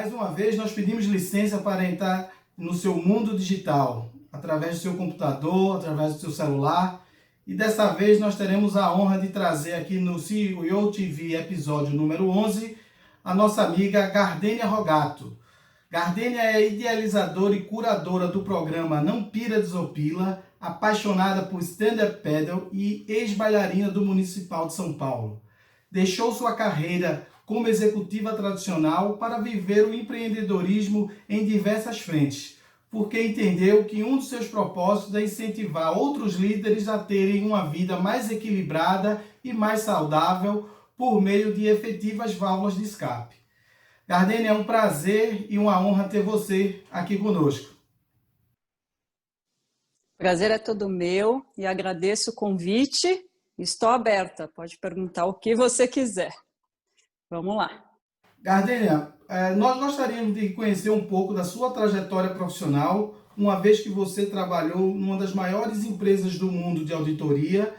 Mais uma vez, nós pedimos licença para entrar no seu mundo digital, através do seu computador, através do seu celular. E dessa vez nós teremos a honra de trazer aqui no CEO TV, episódio número 11, a nossa amiga Gardênia Rogato. Gardênia é idealizadora e curadora do programa Não Pira Desopila, apaixonada por stand-up paddle e ex-bailarina do Municipal de São Paulo. Deixou sua carreira como executiva tradicional para viver o empreendedorismo em diversas frentes, porque entendeu que um dos seus propósitos é incentivar outros líderes a terem uma vida mais equilibrada e mais saudável por meio de efetivas válvulas de escape. Gardênia, é um prazer e uma honra ter você aqui conosco. Prazer é todo meu e agradeço o convite. Estou aberta, pode perguntar o que você quiser. Vamos lá. Gardênia, nós gostaríamos de conhecer um pouco da sua trajetória profissional, uma vez que você trabalhou numa das maiores empresas do mundo de auditoria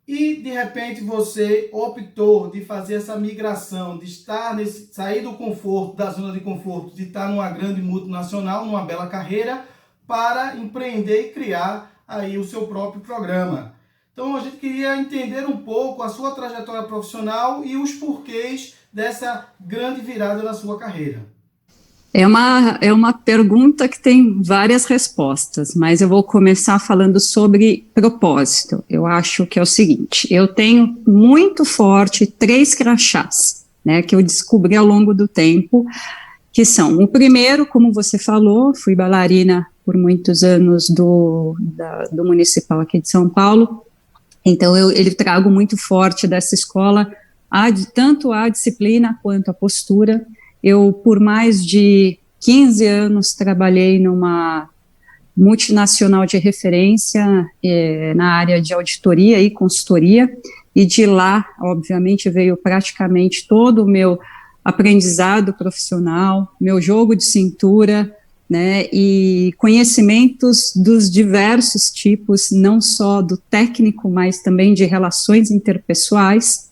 e, de repente, você optou de fazer essa migração, de sair do conforto, da zona de conforto, de estar numa grande multinacional, numa bela carreira, para empreender e criar aí o seu próprio programa. Então, a gente queria entender um pouco a sua trajetória profissional e os porquês dessa grande virada na sua carreira. É uma pergunta que tem várias respostas, mas eu vou começar falando sobre propósito. Eu acho que é o seguinte, eu tenho muito forte 3 crachás, né, que eu descobri ao longo do tempo, que são, o primeiro, como você falou, fui bailarina por muitos anos do Municipal aqui de São Paulo. Então, eu trago muito forte dessa escola, tanto a disciplina quanto a postura. Eu, por mais de 15 anos, trabalhei numa multinacional de referência na área de auditoria e consultoria, e de lá, obviamente, veio praticamente todo o meu aprendizado profissional, meu jogo de cintura, né, e conhecimentos dos diversos tipos, não só do técnico, mas também de relações interpessoais.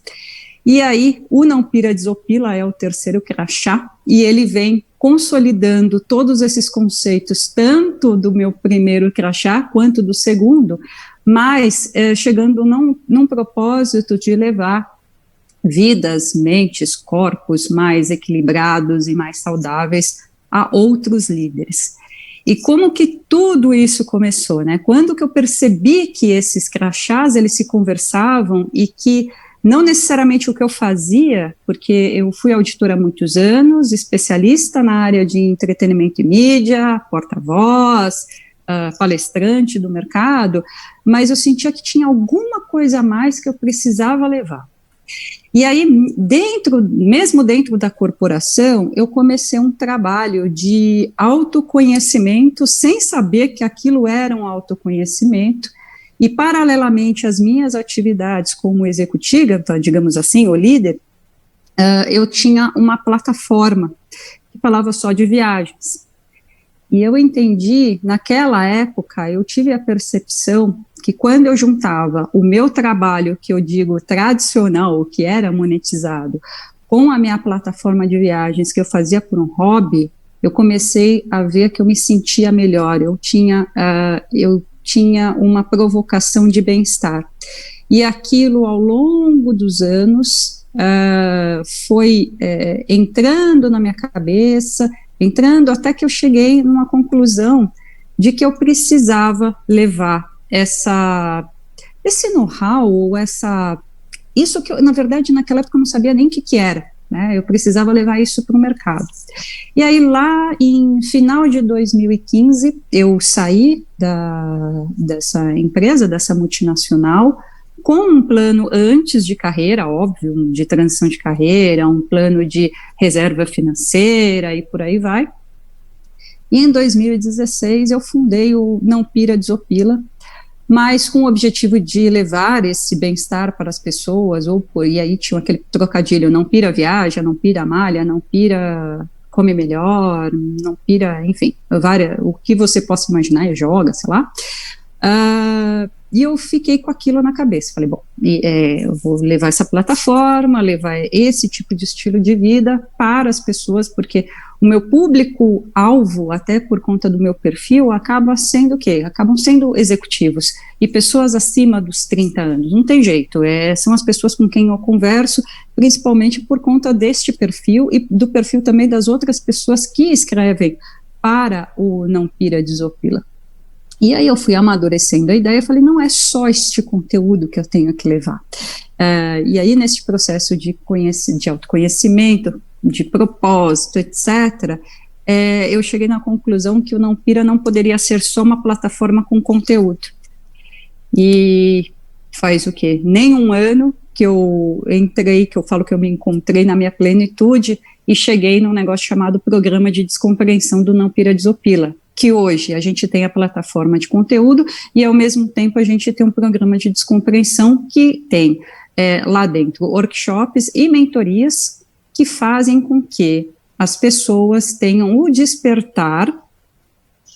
E aí, o Não Pira Desopila é o terceiro crachá, e ele vem consolidando todos esses conceitos, tanto do meu primeiro crachá, quanto do segundo, mas chegando num propósito de levar vidas, mentes, corpos mais equilibrados e mais saudáveis a outros líderes. E como que tudo isso começou, né? Quando que eu percebi que esses crachás, eles se conversavam e que não necessariamente o que eu fazia, porque eu fui auditora há muitos anos, especialista na área de entretenimento e mídia, porta-voz, palestrante do mercado, mas eu sentia que tinha alguma coisa a mais que eu precisava levar. E aí, mesmo dentro da corporação, eu comecei um trabalho de autoconhecimento, sem saber que aquilo era um autoconhecimento, e paralelamente às minhas atividades como executiva, digamos assim, ou líder, eu tinha uma plataforma que falava só de viagens. E eu entendi, naquela época, eu tive a percepção que quando eu juntava o meu trabalho, que eu digo tradicional, o que era monetizado, com a minha plataforma de viagens que eu fazia por um hobby, eu comecei a ver que eu me sentia melhor, eu tinha uma provocação de bem-estar. E aquilo, ao longo dos anos, foi entrando na minha cabeça, entrando até que eu cheguei numa conclusão de que eu precisava levar esse know-how, ou isso que eu, na verdade, naquela época eu não sabia nem o que era, né? Eu precisava levar isso para o mercado. E aí, lá em final de 2015, eu saí dessa empresa, dessa multinacional, com um plano antes de carreira, óbvio, de transição de carreira, um plano de reserva financeira e por aí vai. E em 2016 eu fundei o Não Pira Desopila, mas com o objetivo de levar esse bem-estar para as pessoas, e aí tinha aquele trocadilho, não pira viaja, não pira malha, não pira come melhor, não pira, enfim, o que você possa imaginar, joga, sei lá. E eu fiquei com aquilo na cabeça, falei, bom, eu vou levar essa plataforma, levar esse tipo de estilo de vida para as pessoas, porque o meu público-alvo, até por conta do meu perfil, acaba sendo o quê? Acabam sendo executivos e pessoas acima dos 30 anos. Não tem jeito, são as pessoas com quem eu converso, principalmente por conta deste perfil e do perfil também das outras pessoas que escrevem para o Não Pira Desopila. E aí eu fui amadurecendo a ideia, falei, não é só este conteúdo que eu tenho que levar. E aí, nesse processo de autoconhecimento, de propósito, etc., eu cheguei na conclusão que o Não Pira não poderia ser só uma plataforma com conteúdo. E faz o quê? Nem um ano que eu entrei, que eu falo que eu me encontrei na minha plenitude e cheguei num negócio chamado Programa de Descompreensão do Não Pira Desopila, que hoje a gente tem a plataforma de conteúdo e, ao mesmo tempo, a gente tem um programa de descompreensão que tem lá dentro workshops e mentorias que fazem com que as pessoas tenham o despertar,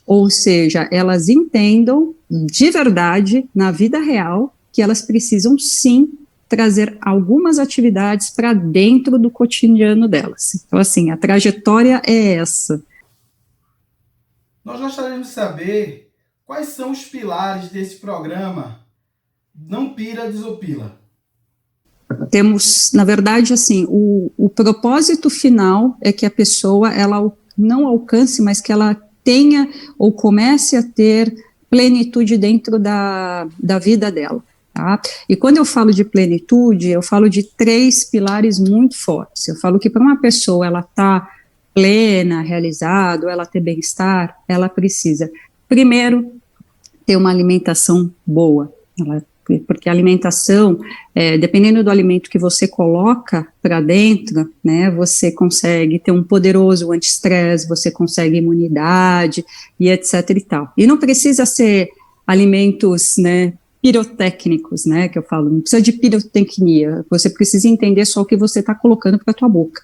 ou seja, elas entendam de verdade, na vida real, que elas precisam sim trazer algumas atividades para dentro do cotidiano delas. Então, assim, a trajetória é essa. Nós gostaríamos de saber quais são os pilares desse programa Não Pira Desopila. Temos, na verdade, assim, o propósito final é que a pessoa, ela não alcance, mas que ela tenha ou comece a ter plenitude dentro da vida dela, tá? E quando eu falo de plenitude, eu falo de 3 pilares muito fortes. Eu falo que para uma pessoa, ela tá plena, realizada, ela ter bem-estar, ela precisa, primeiro, ter uma alimentação boa, porque a alimentação, dependendo do alimento que você coloca para dentro, né, você consegue ter um poderoso anti-estresse, você consegue imunidade e etc e tal. E não precisa ser alimentos, né, pirotécnicos, né, que eu falo, não precisa de pirotecnia, você precisa entender só o que você está colocando para a tua boca,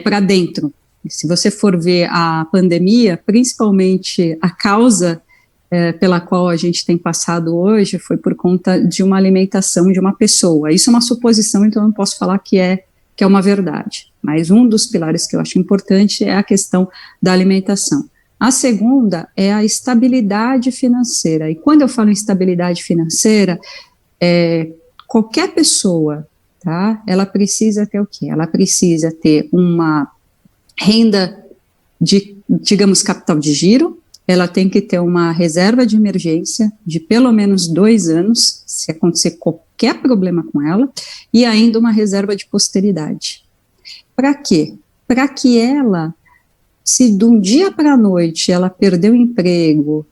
para dentro. Se você for ver a pandemia, principalmente a causa pela qual a gente tem passado hoje foi por conta de uma alimentação de uma pessoa. Isso é uma suposição, então eu não posso falar que é uma verdade. Mas um dos pilares que eu acho importante é a questão da alimentação. A segunda é a estabilidade financeira. E quando eu falo em estabilidade financeira, qualquer pessoa, tá? Ela precisa ter o quê? Ela precisa ter uma renda de, digamos, capital de giro. Ela tem que ter uma reserva de emergência de pelo menos 2 anos, se acontecer qualquer problema com ela, e ainda uma reserva de posteridade. Para quê? Para que ela, se de um dia para a noite ela perder o emprego,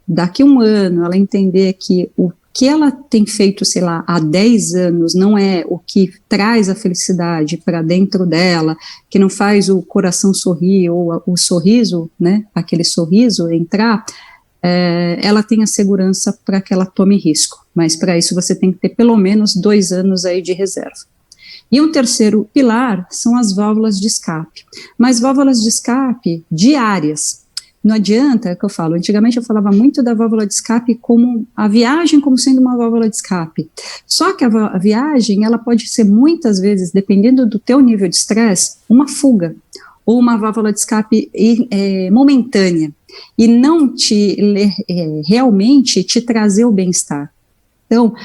daqui a 1 ano ela entender que o que ela tem feito, sei lá, há 10 anos não é o que traz a felicidade para dentro dela, que não faz o coração sorrir, ou o sorriso, né, aquele sorriso entrar, ela tem a segurança para que ela tome risco, mas para isso você tem que ter pelo menos 2 anos aí de reserva. E um terceiro pilar são as válvulas de escape, mas válvulas de escape diárias. Não adianta, é o que eu falo, antigamente eu falava muito da válvula de escape como a viagem como sendo uma válvula de escape, só que a viagem, ela pode ser muitas vezes, dependendo do teu nível de estresse, uma fuga, ou uma válvula de escape momentânea, e não realmente te trazer o bem-estar. Então,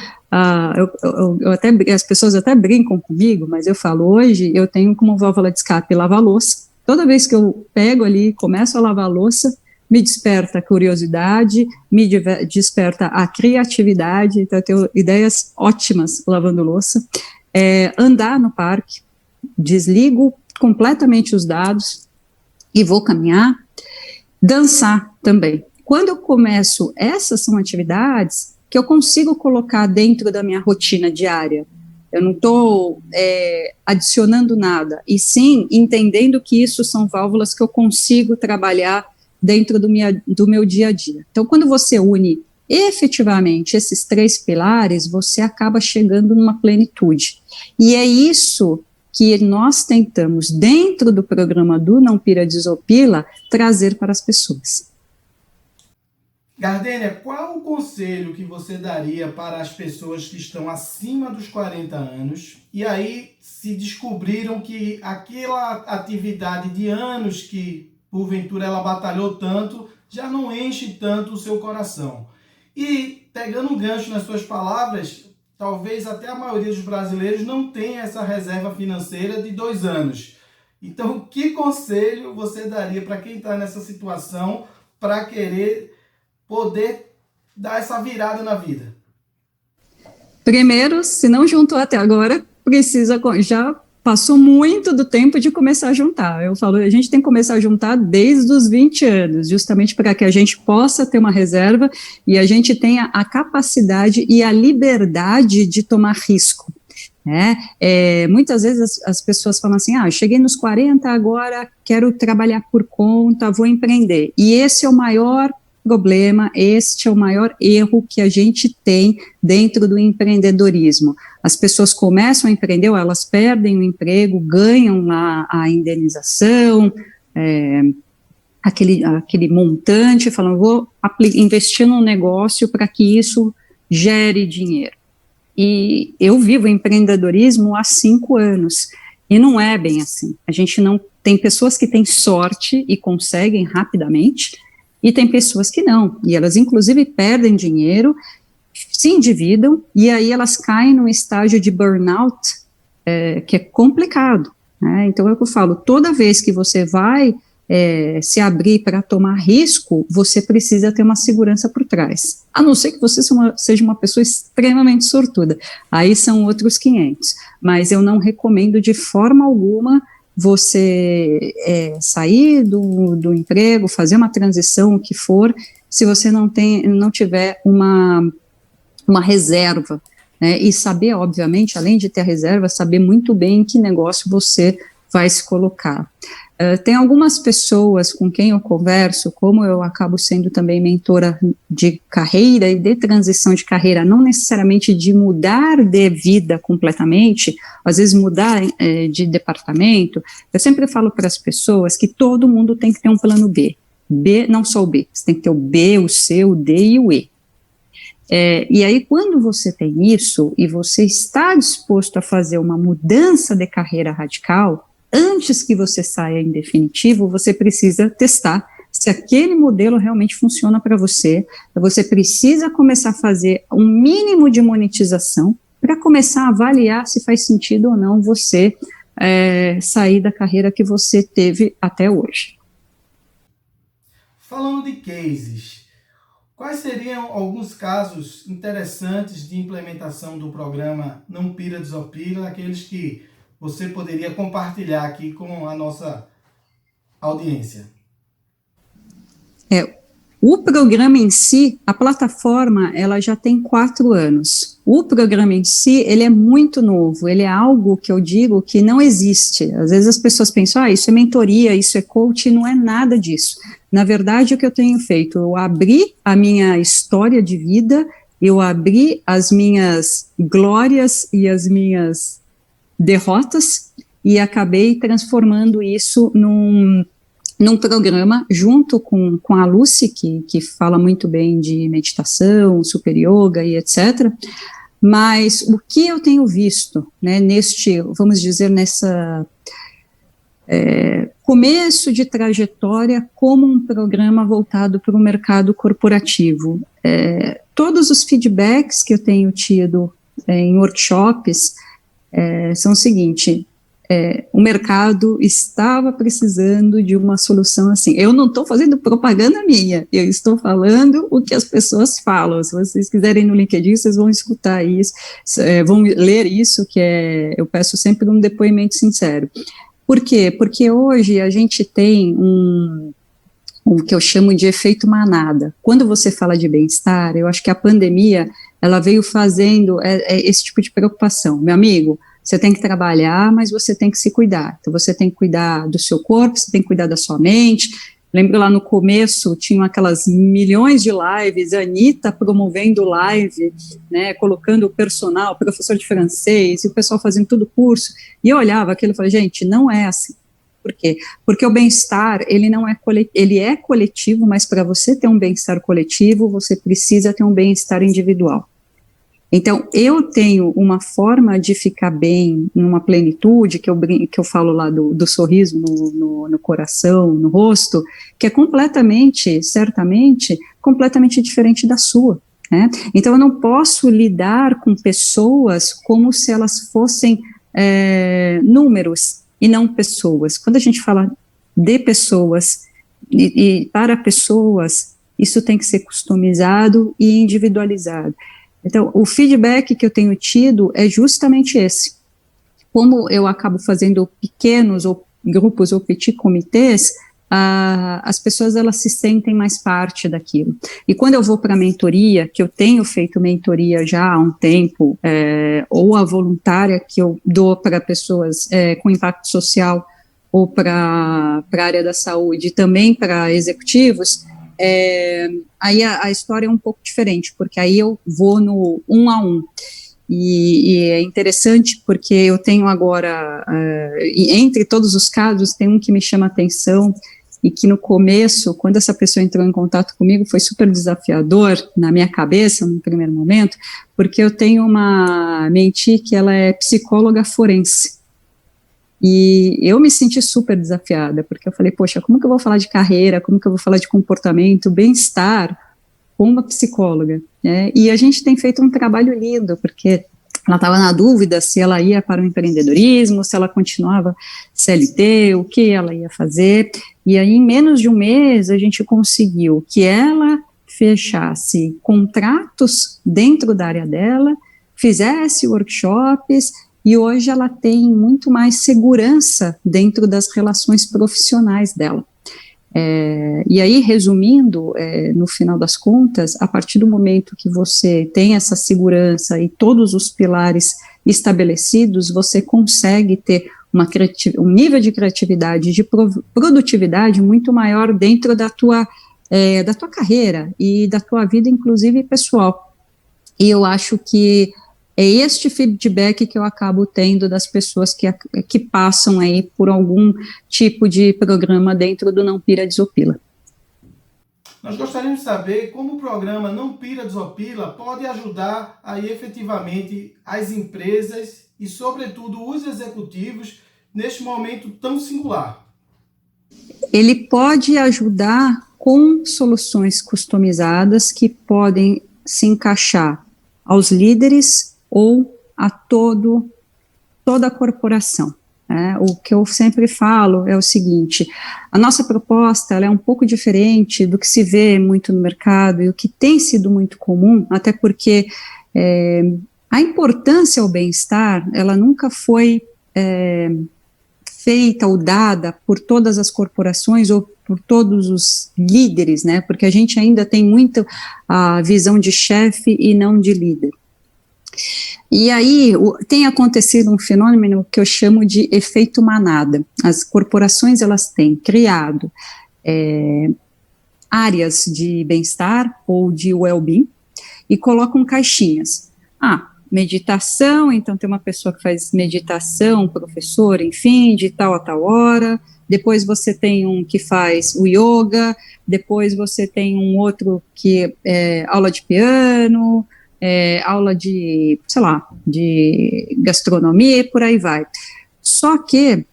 as pessoas até brincam comigo, mas eu falo, hoje eu tenho como válvula de escape lavar louça. Toda vez que eu pego ali, começo a lavar a louça, me desperta a curiosidade, me desperta a criatividade, então eu tenho ideias ótimas lavando louça. Andar no parque, desligo completamente os dados e vou caminhar. Dançar também. Quando eu começo, essas são atividades que eu consigo colocar dentro da minha rotina diária. Eu não estou adicionando nada, e sim entendendo que isso são válvulas que eu consigo trabalhar dentro do meu dia a dia. Então, quando você une efetivamente esses 3 pilares, você acaba chegando numa plenitude. E é isso que nós tentamos, dentro do programa do Não Pira Desopila, trazer para as pessoas. Gardênia, qual o conselho que você daria para as pessoas que estão acima dos 40 anos e aí se descobriram que aquela atividade de anos que porventura ela batalhou tanto já não enche tanto o seu coração? E pegando um gancho nas suas palavras, talvez até a maioria dos brasileiros não tenha essa reserva financeira de 2 anos. Então, que conselho você daria para quem está nessa situação para querer poder dar essa virada na vida? Primeiro, se não juntou até agora, já passou muito do tempo de começar a juntar. Eu falo, a gente tem que começar a juntar desde os 20 anos, justamente para que a gente possa ter uma reserva e a gente tenha a capacidade e a liberdade de tomar risco. Né? Muitas vezes as pessoas falam assim, cheguei nos 40, agora quero trabalhar por conta, vou empreender. E esse é o maior problema, este é o maior erro que a gente tem dentro do empreendedorismo. As pessoas começam a empreender, elas perdem o emprego, ganham a indenização, aquele montante, falam, vou investir num negócio para que isso gere dinheiro. E eu vivo empreendedorismo há 5 anos, e não é bem assim. A gente não tem pessoas que têm sorte e conseguem rapidamente, e tem pessoas que não, e elas inclusive perdem dinheiro, se endividam, e aí elas caem num estágio de burnout, que é complicado, né? Então é o que eu falo, toda vez que você vai se abrir para tomar risco, você precisa ter uma segurança por trás, a não ser que você seja uma pessoa extremamente sortuda, aí são outros 500, mas eu não recomendo de forma alguma você sair do emprego, fazer uma transição, o que for, se você não tiver uma reserva, né, e saber, obviamente, além de ter a reserva, saber muito bem em que negócio você vai se colocar. Tem algumas pessoas com quem eu converso, como eu acabo sendo também mentora de carreira e de transição de carreira, não necessariamente de mudar de vida completamente, às vezes mudar de departamento, eu sempre falo para as pessoas que todo mundo tem que ter um plano B. B, não só o B, você tem que ter o B, o C, o D e o E. E aí, quando você tem isso, e você está disposto a fazer uma mudança de carreira radical, antes que você saia em definitivo, você precisa testar se aquele modelo realmente funciona para você. Você precisa começar a fazer um mínimo de monetização para começar a avaliar se faz sentido ou não você sair da carreira que você teve até hoje. Falando de cases, quais seriam alguns casos interessantes de implementação do programa Não Pira Desopira, aqueles que você poderia compartilhar aqui com a nossa audiência? O programa em si, a plataforma, ela já tem 4 anos. O programa em si, ele é muito novo, ele é algo que eu digo que não existe. Às vezes as pessoas pensam, isso é mentoria, isso é coaching, não é nada disso. Na verdade, o que eu tenho feito, eu abri a minha história de vida, eu abri as minhas glórias e as minhas derrotas, e acabei transformando isso num programa, junto com a Lucy, que fala muito bem de meditação, super yoga e etc., mas o que eu tenho visto, né, vamos dizer, nessa começo de trajetória como um programa voltado para o mercado corporativo, todos os feedbacks que eu tenho tido em workshops, são o seguinte, o mercado estava precisando de uma solução assim. Eu não estou fazendo propaganda minha, eu estou falando o que as pessoas falam. Se vocês quiserem no LinkedIn, vocês vão escutar isso, vão ler isso, eu peço sempre um depoimento sincero. Por quê? Porque hoje a gente tem o que eu chamo de efeito manada. Quando você fala de bem-estar, eu acho que a pandemia, ela veio fazendo esse tipo de preocupação. Meu amigo, você tem que trabalhar, mas você tem que se cuidar. Então, você tem que cuidar do seu corpo, você tem que cuidar da sua mente. Lembro lá no começo, tinham aquelas milhões de lives, a Anitta promovendo live, né, colocando o personal, o professor de francês, e o pessoal fazendo tudo curso. E eu olhava aquilo e falei, gente, não é assim. Por quê? Porque o bem-estar, ele é coletivo, mas para você ter um bem-estar coletivo, você precisa ter um bem-estar individual. Então, eu tenho uma forma de ficar bem, numa plenitude, que eu falo lá do sorriso no coração, no rosto, que é completamente, certamente, completamente diferente da sua, né? Então, eu não posso lidar com pessoas como se elas fossem números e não pessoas. Quando a gente fala de pessoas e para pessoas, isso tem que ser customizado e individualizado. Então, o feedback que eu tenho tido é justamente esse. Como eu acabo fazendo pequenos ou grupos ou petit comitês, as pessoas elas se sentem mais parte daquilo. E quando eu vou para a mentoria, que eu tenho feito mentoria já há um tempo, ou a voluntária que eu dou para pessoas com impacto social ou para a área da saúde, também para executivos, aí a história é um pouco diferente, porque aí eu vou no 1 a 1, e é interessante porque eu tenho agora, entre todos os casos, tem um que me chama a atenção, e que no começo, quando essa pessoa entrou em contato comigo, foi super desafiador na minha cabeça, no primeiro momento, porque eu tenho uma mentee que ela é psicóloga forense. E eu me senti super desafiada, porque eu falei, poxa, como que eu vou falar de carreira, como que eu vou falar de comportamento, bem-estar com uma psicóloga, né? E a gente tem feito um trabalho lindo, porque ela estava na dúvida se ela ia para o empreendedorismo, se ela continuava CLT, o que ela ia fazer, e aí em menos de um mês a gente conseguiu que ela fechasse contratos dentro da área dela, fizesse workshops, e hoje ela tem muito mais segurança dentro das relações profissionais dela. E aí, resumindo, no final das contas, a partir do momento que você tem essa segurança e todos os pilares estabelecidos, você consegue ter um nível de criatividade, de produtividade muito maior dentro da tua carreira e da tua vida, inclusive pessoal. E eu acho que é este feedback que eu acabo tendo das pessoas que passam aí por algum tipo de programa dentro do Não Pira Desopila. Nós gostaríamos de saber como o programa Não Pira Desopila pode ajudar aí efetivamente as empresas e, sobretudo, os executivos neste momento tão singular. Ele pode ajudar com soluções customizadas que podem se encaixar aos líderes ou a toda a corporação. O que eu sempre falo é o seguinte, a nossa proposta ela é um pouco diferente do que se vê muito no mercado e o que tem sido muito comum, até porque a importância ao bem-estar, ela nunca foi feita ou dada por todas as corporações ou por todos os líderes, né, porque a gente ainda tem muito a visão de chefe e não de líder. E aí tem acontecido um fenômeno que eu chamo de efeito manada. As corporações elas têm criado áreas de bem-estar ou de well-being e colocam caixinhas. Meditação, então tem uma pessoa que faz meditação, professor, enfim, de tal a tal hora. Depois você tem um que faz o yoga, depois você tem um outro que é aula de piano, aula de, sei lá, de gastronomia e por aí vai. Só que,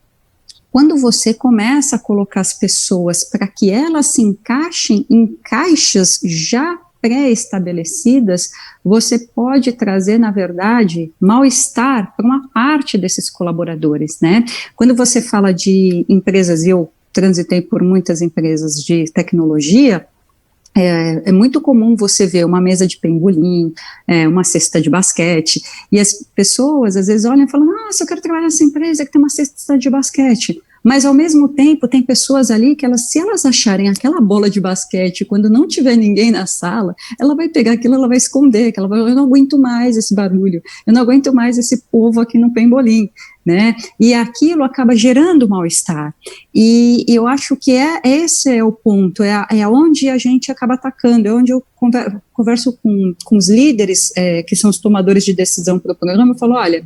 quando você começa a colocar as pessoas para que elas se encaixem em caixas já pré-estabelecidas, você pode trazer, na verdade, mal-estar para uma parte desses colaboradores, né? Quando você fala de empresas, eu transitei por muitas empresas de tecnologia, é muito comum você ver uma mesa de pembolim, uma cesta de basquete, e as pessoas às vezes olham e falam, nossa, eu quero trabalhar nessa empresa que tem uma cesta de basquete, mas ao mesmo tempo tem pessoas ali que se elas acharem aquela bola de basquete, quando não tiver ninguém na sala, ela vai pegar aquilo, ela vai esconder, que ela vai, eu não aguento mais esse barulho, eu não aguento mais esse povo aqui no pembolim, né, e aquilo acaba gerando mal-estar, e eu acho que esse é o ponto, é onde a gente acaba atacando, é onde eu converso com os líderes, que são os tomadores de decisão para o programa, eu falo, olha,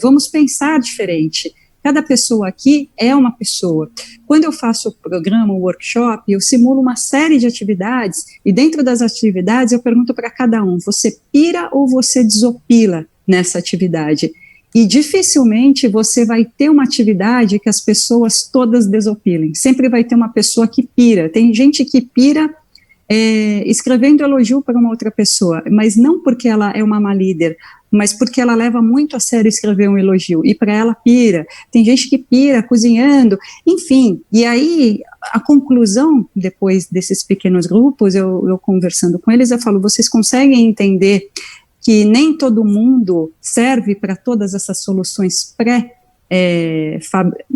vamos pensar diferente, Cada pessoa aqui é uma pessoa. Quando eu faço o programa, o workshop, eu simulo uma série de atividades, e dentro das atividades eu pergunto para cada um, você pira ou você desopila nessa atividade? E dificilmente você vai ter uma atividade que as pessoas todas desopilem. Sempre vai ter uma pessoa que pira. Tem gente que pira escrevendo elogio para uma outra pessoa, mas não porque ela é uma má líder, mas porque ela leva muito a sério escrever um elogio, e para ela pira. Tem gente que pira cozinhando, enfim. E aí, a conclusão, depois desses pequenos grupos, eu conversando com eles, eu falo, vocês conseguem entender que nem todo mundo serve para todas essas soluções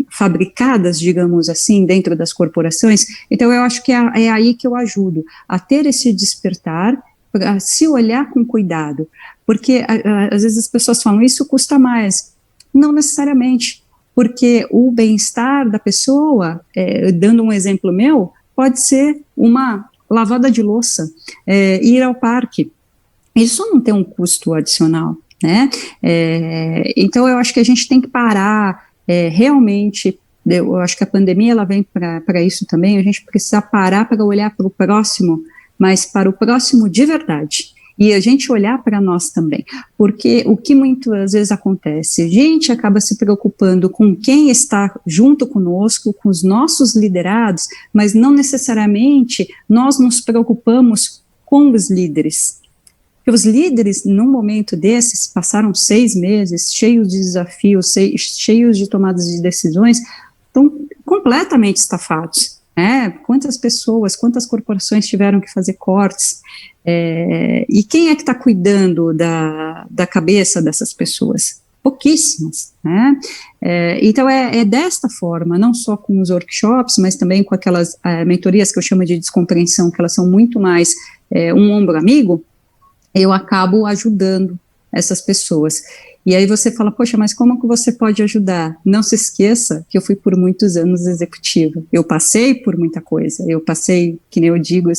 fabricadas, digamos assim, dentro das corporações? Então eu acho que é aí que eu ajudo, a ter esse despertar, a se olhar com cuidado, porque às vezes as pessoas falam, isso custa mais. Não necessariamente, porque o bem-estar da pessoa, dando um exemplo meu, pode ser uma lavada de louça, ir ao parque. Isso não tem um custo adicional, né? Então, eu acho que a gente tem que parar, realmente, eu acho que a pandemia ela vem para isso também, a gente precisa parar para olhar para o próximo, mas para o próximo de verdade, e a gente olhar para nós também, porque o que muitas vezes acontece, a gente acaba se preocupando com quem está junto conosco, com os nossos liderados, mas não necessariamente nós nos preocupamos com os líderes. Porque os líderes, num momento desses, passaram 6 meses cheios de desafios, cheios de tomadas de decisões, estão completamente estafados. Quantas pessoas, quantas corporações tiveram que fazer cortes, e quem é que está cuidando da cabeça dessas pessoas? Pouquíssimas, né? Então é desta forma, não só com os workshops, mas também com aquelas mentorias que eu chamo de descompreensão, que elas são muito mais um ombro amigo, eu acabo ajudando essas pessoas. E aí você fala, poxa, mas como que você pode ajudar? Não se esqueça que eu fui por muitos anos executiva, eu passei por muita coisa, eu passei, que nem eu digo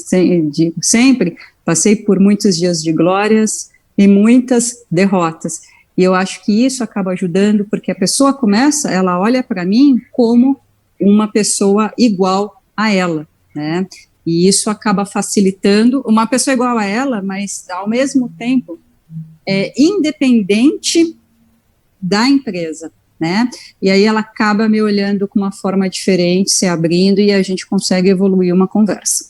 sempre, passei por muitos dias de glórias e muitas derrotas, e eu acho que isso acaba ajudando, porque a pessoa começa, ela olha para mim como uma pessoa igual a ela, né? E isso acaba facilitando uma pessoa igual a ela, mas ao mesmo tempo independente da empresa, né? E aí ela acaba me olhando com uma forma diferente, se abrindo, e a gente consegue evoluir uma conversa.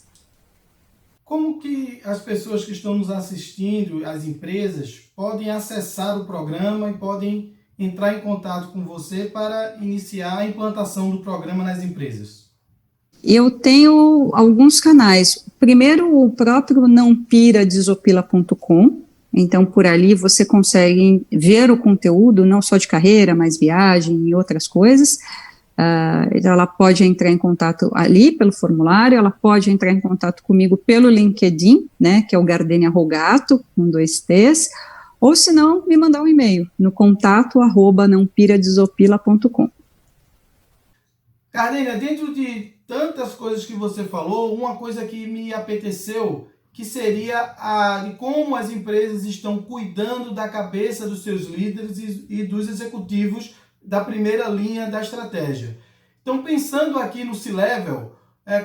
Como que as pessoas que estão nos assistindo, as empresas, podem acessar o programa e podem entrar em contato com você para iniciar a implantação do programa nas empresas? Eu tenho alguns canais. Primeiro, o próprio nampira-desopila.com. Então, por ali você consegue ver o conteúdo, não só de carreira, mas viagem e outras coisas. Ela pode entrar em contato ali pelo formulário, ela pode entrar em contato comigo pelo LinkedIn, né, que é o Gardenia Rogato, com 2 T's, ou se não, me mandar um e-mail no contato@nampiradesopila.com. Gardenia, dentro de tantas coisas que você falou, uma coisa que me apeteceu, que seria de como as empresas estão cuidando da cabeça dos seus líderes e dos executivos da primeira linha da estratégia. Então, pensando aqui no C-Level,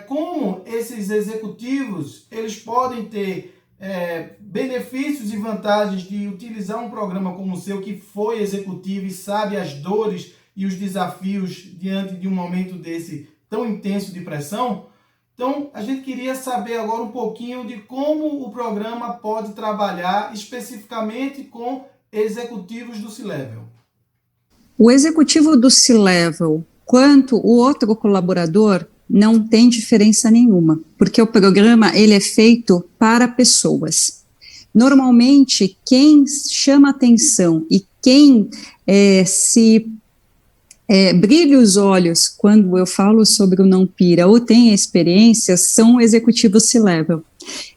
como esses executivos eles podem ter benefícios e vantagens de utilizar um programa como o seu, que foi executivo e sabe as dores e os desafios diante de um momento desse tão intenso de pressão. Então, a gente queria saber agora um pouquinho de como o programa pode trabalhar especificamente com executivos do C-Level. O executivo do C-Level, quanto o outro colaborador, não tem diferença nenhuma, porque o programa ele é feito para pessoas. Normalmente, quem chama atenção e quem brilha os olhos quando eu falo sobre o Nampira ou tem experiências são executivos C-Level.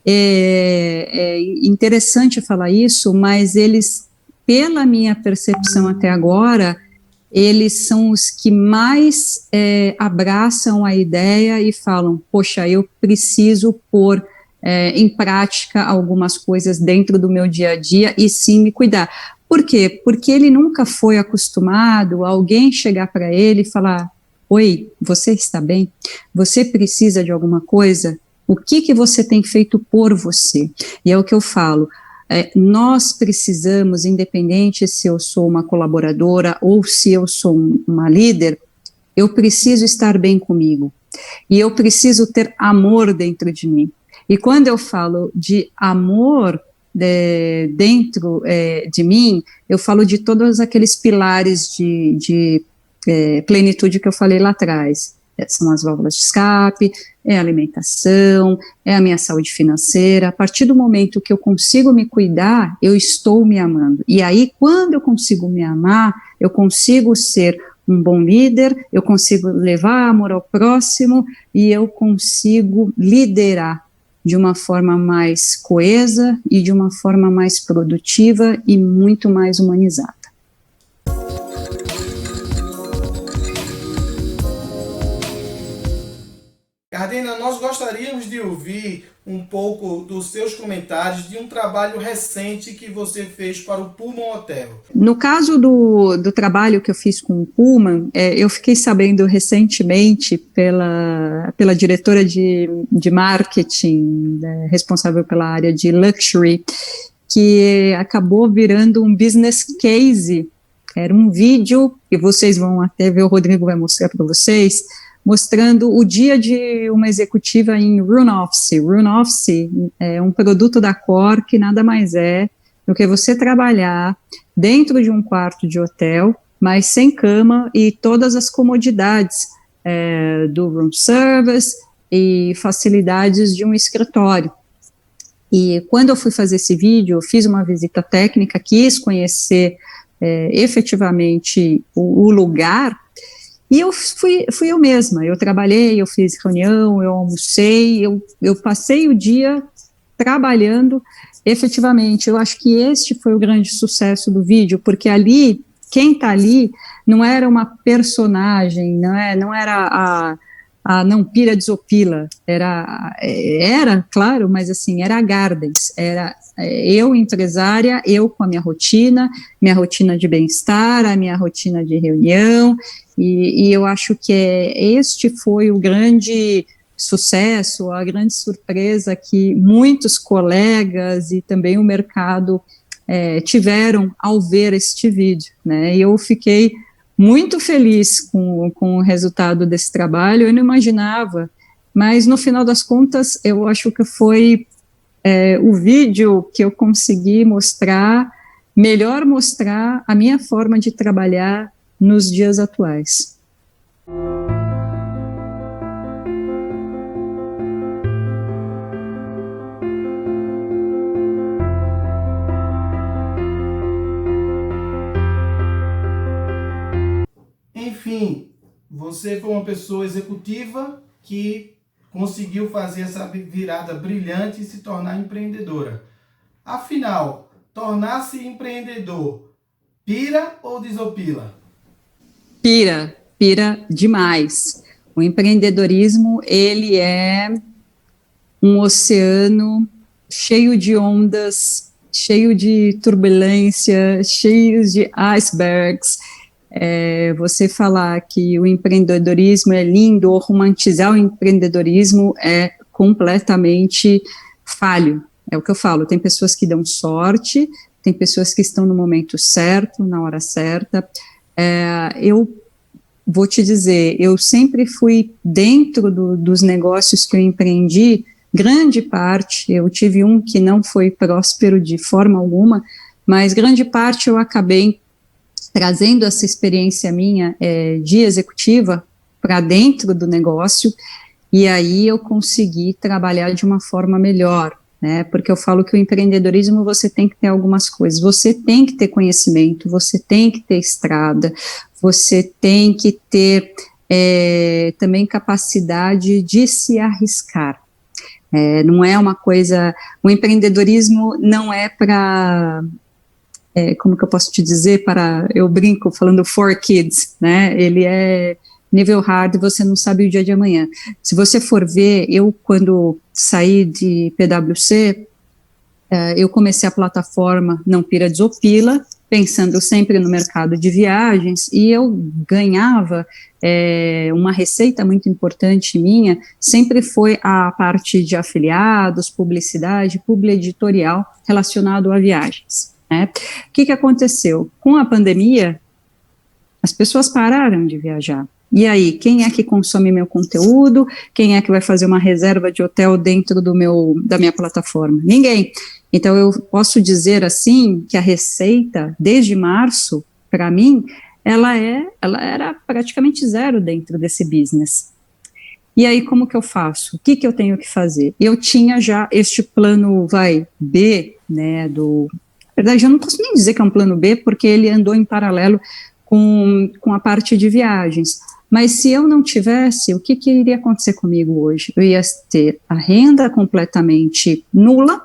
É interessante falar isso, mas eles, pela minha percepção até agora, eles são os que mais abraçam a ideia e falam, poxa, eu preciso pôr em prática algumas coisas dentro do meu dia a dia e sim me cuidar, Por quê? Porque ele nunca foi acostumado a alguém chegar para ele e falar: oi, você está bem? Você precisa de alguma coisa? O que você tem feito por você? E é o que eu falo, nós precisamos, independente se eu sou uma colaboradora ou se eu sou uma líder, eu preciso estar bem comigo. E eu preciso ter amor dentro de mim. E quando eu falo de amor dentro de mim, eu falo de todos aqueles pilares de plenitude que eu falei lá atrás. São as válvulas de escape, é a alimentação, é a minha saúde financeira. A partir do momento que eu consigo me cuidar, eu estou me amando. E aí, quando eu consigo me amar, eu consigo ser um bom líder, eu consigo levar amor ao próximo e eu consigo liderar de uma forma mais coesa e de uma forma mais produtiva e muito mais humanizada. Gardênia, nós gostaríamos de ouvir um pouco dos seus comentários de um trabalho recente que você fez para o Pullman Hotel. No caso do trabalho que eu fiz com o Pullman, eu fiquei sabendo recentemente pela diretora de marketing, responsável pela área de luxury, que acabou virando um business case. Era um vídeo, que vocês vão até ver, o Rodrigo vai mostrar para vocês, mostrando o dia de uma executiva em Room Office. Room Office é um produto da Core que nada mais é do que você trabalhar dentro de um quarto de hotel, mas sem cama e todas as comodidades do room service e facilidades de um escritório. E quando eu fui fazer esse vídeo, eu fiz uma visita técnica, quis conhecer efetivamente o lugar. E eu fui eu mesma, eu trabalhei, eu fiz reunião, eu almocei, eu passei o dia trabalhando efetivamente. Eu acho que este foi o grande sucesso do vídeo, porque ali, quem está ali, não era uma personagem, não era a não pira desopila, era, claro, mas assim, era a Gardens, era eu empresária, eu com a minha rotina de bem-estar, a minha rotina de reunião, e eu acho que este foi o grande sucesso, a grande surpresa que muitos colegas e também o mercado tiveram ao ver este vídeo, né, e eu fiquei muito feliz com o resultado desse trabalho. Eu não imaginava, mas no final das contas, eu acho que foi o vídeo que eu consegui mostrar a minha forma de trabalhar nos dias atuais. Enfim, você foi uma pessoa executiva que conseguiu fazer essa virada brilhante e se tornar empreendedora. Afinal, tornar-se empreendedor, pira ou desopila? Pira demais. O empreendedorismo, ele é um oceano cheio de ondas, cheio de turbulência, cheio de icebergs. Você falar que o empreendedorismo é lindo ou romantizar o empreendedorismo é completamente falho. É o que eu falo, tem pessoas que dão sorte, tem pessoas que estão no momento certo, na hora certa. Eu vou te dizer, eu sempre fui dentro dos negócios que eu empreendi, grande parte, eu tive um que não foi próspero de forma alguma, mas grande parte eu acabei trazendo essa experiência minha de executiva para dentro do negócio, e aí eu consegui trabalhar de uma forma melhor, né, porque eu falo que o empreendedorismo você tem que ter algumas coisas, você tem que ter conhecimento, você tem que ter estrada, você tem que ter também capacidade de se arriscar. Não é uma coisa, o empreendedorismo não é para... como que eu posso te dizer, eu brinco falando for kids, né, ele é nível hard, você não sabe o dia de amanhã. Se você for ver, eu quando saí de PwC, eu comecei a plataforma Não Pira Desopila, pensando sempre no mercado de viagens, e eu ganhava uma receita muito importante minha, sempre foi a parte de afiliados, publicidade, publi editorial relacionado a viagens, né? O que aconteceu? Com a pandemia, as pessoas pararam de viajar. E aí, quem é que consome meu conteúdo? Quem é que vai fazer uma reserva de hotel dentro da minha plataforma? Ninguém. Então, eu posso dizer assim que a receita, desde março, para mim, ela era praticamente zero dentro desse business. E aí, como que eu faço? O que eu tenho que fazer? Eu tinha já este plano, B, né, na verdade, eu não posso nem dizer que é um plano B, porque ele andou em paralelo com a parte de viagens. Mas se eu não tivesse, o que iria acontecer comigo hoje? Eu ia ter a renda completamente nula,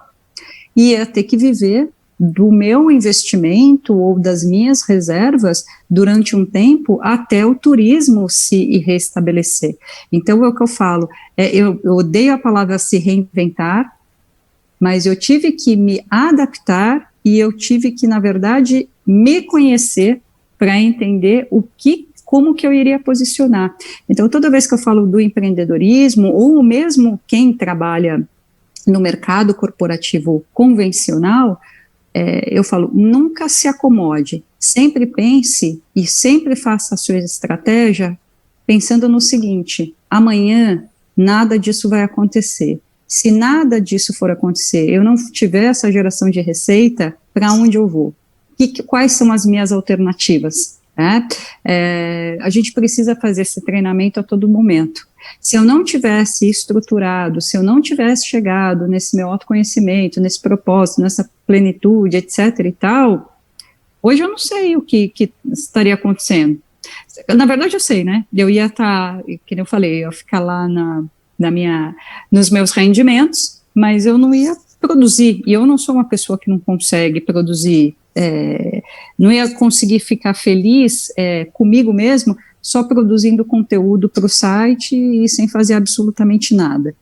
ia ter que viver do meu investimento ou das minhas reservas durante um tempo até o turismo se restabelecer. Então, é o que eu falo, eu odeio a palavra se reinventar, mas eu tive que me adaptar e eu tive que, na verdade, me conhecer para entender como que eu iria posicionar. Então, toda vez que eu falo do empreendedorismo, ou mesmo quem trabalha no mercado corporativo convencional, eu falo, nunca se acomode, sempre pense e sempre faça a sua estratégia pensando no seguinte: amanhã nada disso vai acontecer. Se nada disso for acontecer, eu não tiver essa geração de receita, para onde eu vou? Quais são as minhas alternativas? A gente precisa fazer esse treinamento a todo momento. Se eu não tivesse estruturado, se eu não tivesse chegado nesse meu autoconhecimento, nesse propósito, nessa plenitude, etc. e tal, hoje eu não sei o que estaria acontecendo. Na verdade, eu sei, né? Eu ia estar, que eu falei, eu ia ficar lá nos meus rendimentos, mas eu não ia produzir, e eu não sou uma pessoa que não consegue produzir, não ia conseguir ficar feliz comigo mesmo só produzindo conteúdo para o site e sem fazer absolutamente nada,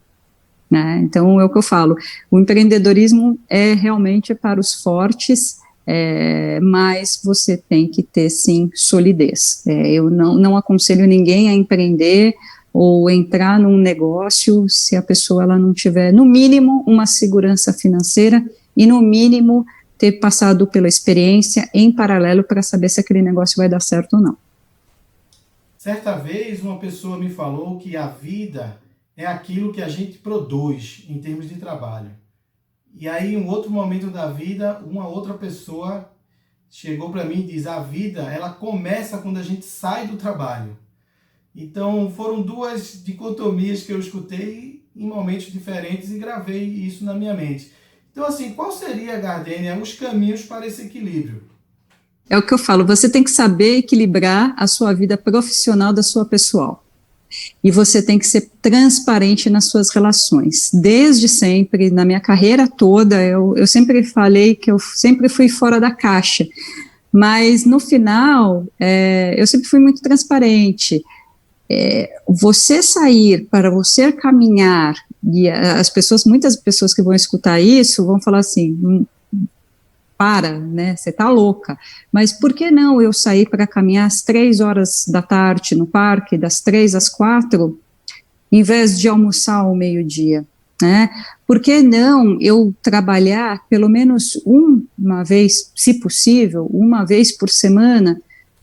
né? Então, é o que eu falo, o empreendedorismo realmente para os fortes, mas você tem que ter, sim, solidez. Eu não aconselho ninguém a empreender ou entrar num negócio se a pessoa ela não tiver, no mínimo, uma segurança financeira e, no mínimo, ter passado pela experiência em paralelo para saber se aquele negócio vai dar certo ou não. Certa vez, uma pessoa me falou que a vida é aquilo que a gente produz em termos de trabalho. E aí, em um outro momento da vida, uma outra pessoa chegou para mim e diz: a vida, ela começa quando a gente sai do trabalho. Então, foram duas dicotomias que eu escutei em momentos diferentes e gravei isso na minha mente. Então, assim, qual seria, Gardênia, os caminhos para esse equilíbrio? É o que eu falo, você tem que saber equilibrar a sua vida profissional da sua pessoal. E você tem que ser transparente nas suas relações. Desde sempre, na minha carreira toda, eu sempre falei que eu sempre fui fora da caixa. Mas, no final, eu sempre fui muito transparente. Você sair para você caminhar, e muitas pessoas que vão escutar isso vão falar assim: né, você tá louca, mas por que não eu sair para caminhar às 3 horas da tarde no parque, das 3 às 4, em vez de almoçar ao meio-dia, né? Por que não eu trabalhar pelo menos uma vez, se possível, uma vez por semana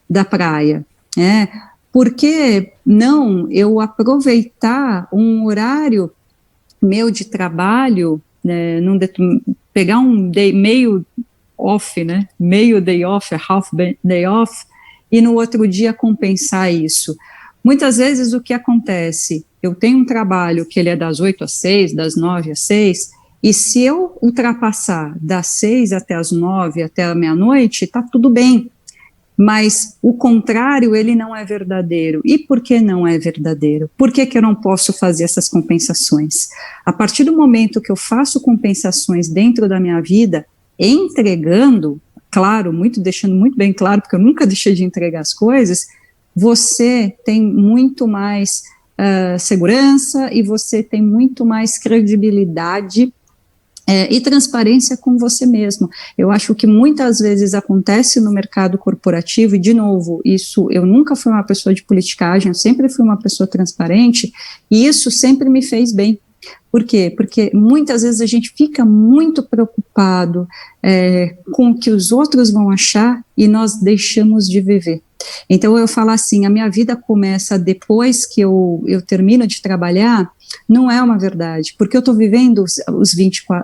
da praia, né? Por que não eu aproveitar um horário meu de trabalho, né, pegar um meio off, né, meio day off, half day off, e no outro dia compensar isso. Muitas vezes o que acontece, eu tenho um trabalho que ele é das 8 às 6, das 9 às 6, e se eu ultrapassar das 6 até as 9, até a meia-noite, tá tudo bem. Mas o contrário, ele não é verdadeiro. E por que não é verdadeiro? Por que eu não posso fazer essas compensações? A partir do momento que eu faço compensações dentro da minha vida, entregando, claro, deixando muito bem claro, porque eu nunca deixei de entregar as coisas, você tem muito mais segurança e você tem muito mais credibilidade E transparência com você mesmo. Eu acho que muitas vezes acontece no mercado corporativo, e de novo, isso, eu nunca fui uma pessoa de politicagem, eu sempre fui uma pessoa transparente, e isso sempre me fez bem. Por quê? Porque muitas vezes a gente fica muito preocupado com o que os outros vão achar e nós deixamos de viver. Então eu falo assim, a minha vida começa depois que eu termino de trabalhar. Não é uma verdade, porque eu estou vivendo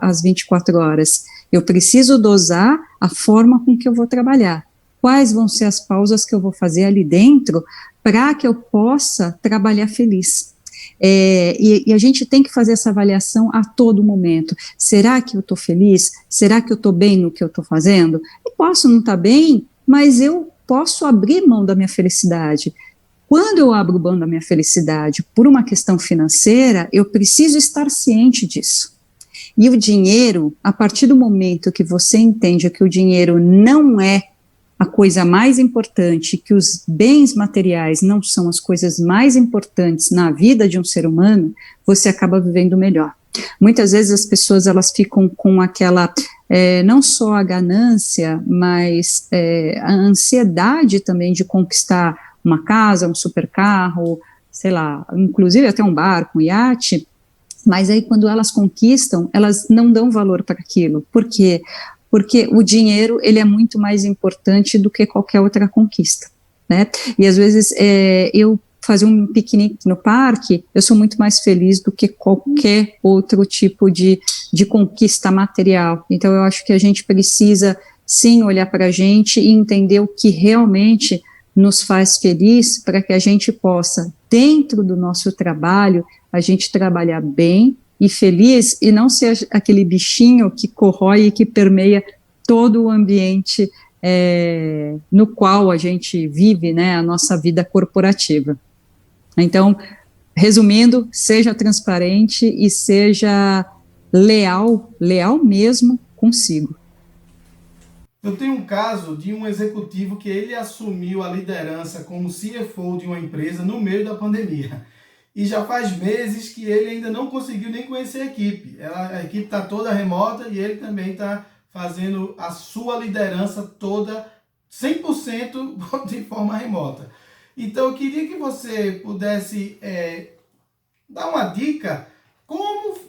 as 24 horas. Eu preciso dosar a forma com que eu vou trabalhar. Quais vão ser as pausas que eu vou fazer ali dentro para que eu possa trabalhar feliz? E a gente tem que fazer essa avaliação a todo momento. Será que eu estou feliz? Será que eu estou bem no que eu estou fazendo? Eu posso não estar bem, mas eu posso abrir mão da minha felicidade. Quando eu abro mão da minha felicidade por uma questão financeira, eu preciso estar ciente disso. E o dinheiro, a partir do momento que você entende que o dinheiro não é a coisa mais importante, que os bens materiais não são as coisas mais importantes na vida de um ser humano, você acaba vivendo melhor. Muitas vezes as pessoas elas ficam com aquela, não só a ganância, mas a ansiedade também de conquistar uma casa, um supercarro, sei lá, inclusive até um barco, um iate, mas aí quando elas conquistam, elas não dão valor para aquilo. Por quê? Porque o dinheiro, ele é muito mais importante do que qualquer outra conquista, né? E às vezes eu fazer um piquenique no parque, eu sou muito mais feliz do que qualquer outro tipo de conquista material. Então eu acho que a gente precisa sim olhar para a gente e entender o que realmente nos faz feliz, para que a gente possa, dentro do nosso trabalho, a gente trabalhar bem e feliz, e não ser aquele bichinho que corrói e que permeia todo o ambiente no qual a gente vive, né, a nossa vida corporativa. Então, resumindo, seja transparente e seja leal mesmo consigo. Eu tenho um caso de um executivo que ele assumiu a liderança como CFO de uma empresa no meio da pandemia. E já faz meses que ele ainda não conseguiu nem conhecer a equipe. A equipe está toda remota e ele também está fazendo a sua liderança toda 100% de forma remota. Então eu queria que você pudesse dar uma dica como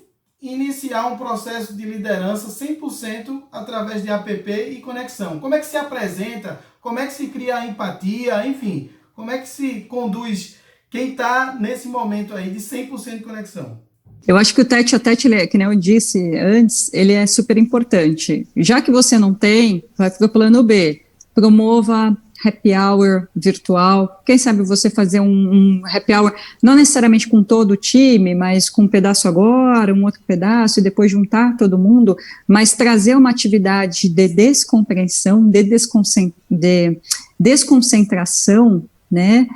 iniciar um processo de liderança 100% através de app e conexão. Como é que se apresenta, como é que se cria a empatia, enfim, como é que se conduz quem está nesse momento aí de 100% de conexão. Eu acho que o tete-a-tete, que nem eu disse antes, ele é super importante. Já que você não tem, vai para o plano B. Promova happy hour virtual. Quem sabe você fazer um happy hour, não necessariamente com todo o time, mas com um pedaço agora, um outro pedaço, e depois juntar todo mundo, mas trazer uma atividade de descompreensão, de desconcentração, né,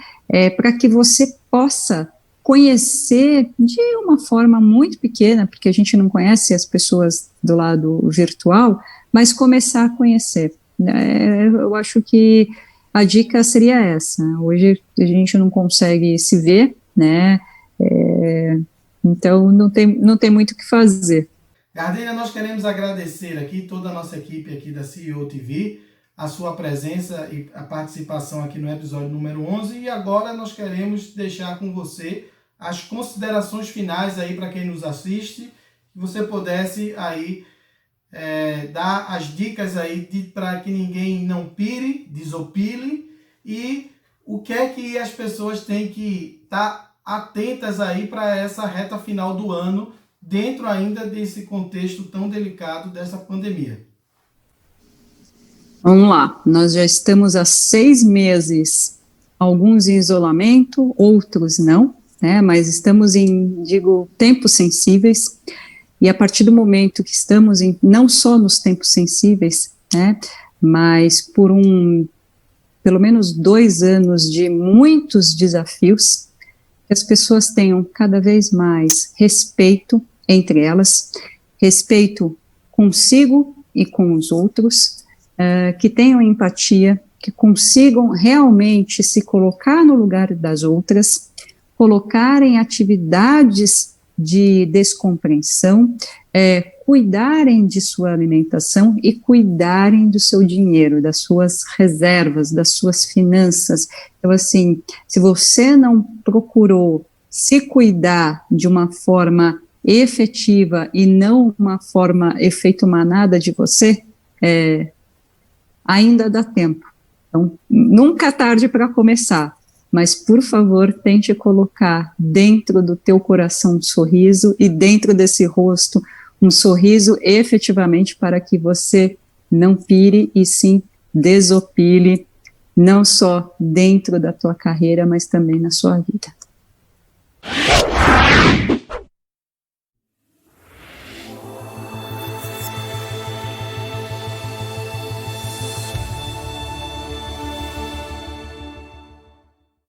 para que você possa conhecer de uma forma muito pequena, porque a gente não conhece as pessoas do lado virtual, mas começar a conhecer. Eu acho que a dica seria essa. Hoje a gente não consegue se ver, né? Então não tem muito o que fazer. Gardênia, nós queremos agradecer aqui toda a nossa equipe aqui da CEO TV, a sua presença e a participação aqui no episódio número 11, e agora nós queremos deixar com você as considerações finais aí para quem nos assiste, que você pudesse aí dar as dicas aí para que ninguém não pire, desopile, e o que é que as pessoas têm que estar atentas aí para essa reta final do ano, dentro ainda desse contexto tão delicado dessa pandemia. Vamos lá, nós já estamos há 6 meses, alguns em isolamento, outros não, né, mas estamos em, tempos sensíveis, e a partir do momento que estamos não só nos tempos sensíveis, né, mas por pelo menos 2 anos de muitos desafios, que as pessoas tenham cada vez mais respeito entre elas, respeito consigo e com os outros, que tenham empatia, que consigam realmente se colocar no lugar das outras, colocarem atividades de descompreensão, cuidarem de sua alimentação e cuidarem do seu dinheiro, das suas reservas, das suas finanças. Então, assim, se você não procurou se cuidar de uma forma efetiva e não uma forma efeito manada de você, ainda dá tempo. Então, nunca é tarde para começar, mas, por favor, tente colocar dentro do teu coração um sorriso e dentro desse rosto um sorriso efetivamente para que você não pire e sim desopile, não só dentro da tua carreira, mas também na sua vida.